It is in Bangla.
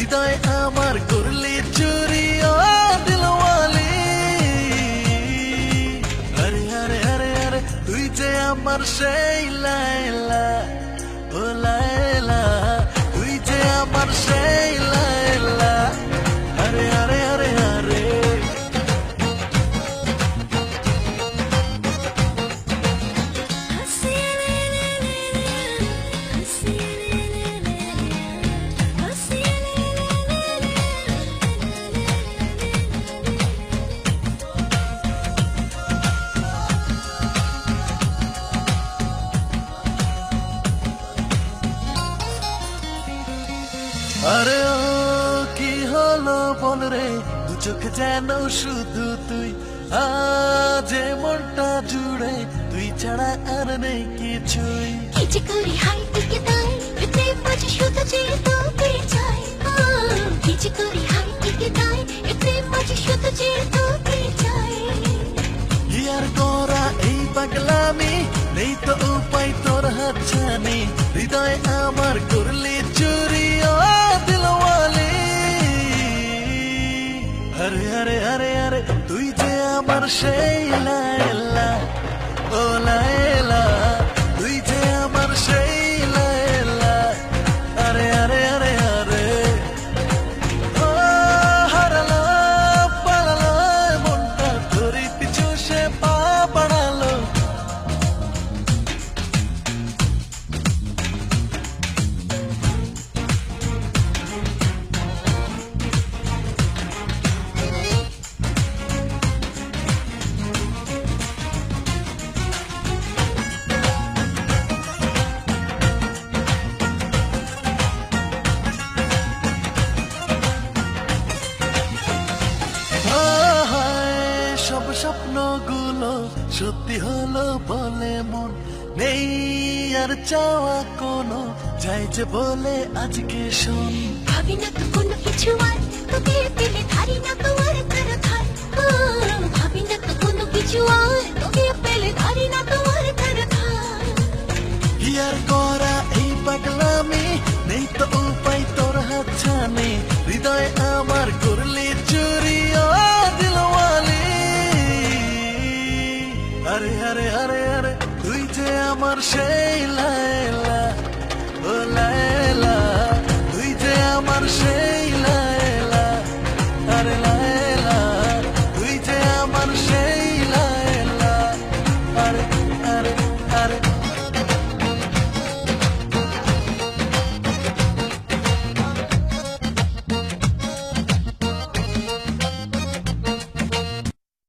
হৃদয় আমার করলি চুরি ও দিলওয়ালি। আরে আরে আরে আরে তুই যে আমার সেই লায়লা ও লায়লা, তুই যে আমার সেই লায়লা। আরে আরে আরে আরে আরে ও কি হলো বল রে, দু চোখ যেন শুধু তুই, আজ মনটা জুড়ে তুই ছাড়া আর নেই কিছুই। কিছু করি হাই টিকে তাই প্রেম মাঝে শুধু যে তোকে চাই, কিছু করি হাই টিকে তাই প্রেম মাঝে শুধু যে তোকে চাই। ইয়ার করা এই পাগলামি নেই তো উপায় তোর হাতছানি, হৃদয় আমার করলি চুরি ও দিলওয়ালি। আরে আরে আরে আরে তুই যে আমার সেই লায়লা ও লায়লা, তুই যে আমার সেই লায়লা। আরে আরে আরে আরে ও হারালো পালালো মনটা তোরই পিছু সে পা বাড়ালো। সব স্বপ্নগুলো সত্যি হলো বলে মন নেই আর চাওয়া কোনো, যাই যে বলে আজকে শোন। ভাবি না তো কোনো কিছু আর তোকে পেলে ধারি না তো আর তার ধার, ভাবি না তো কোনো কিছু আর তোকে পেলে ধারি না তো আর তার ধার। ইয়ার করা এই পাগলামি নেই তো উপায় তোর হাতছানি, হৃদয় আমার করলি চুরি ও দিলওয়ালি। আরে আরে আরে আরে তুই যে আমার সে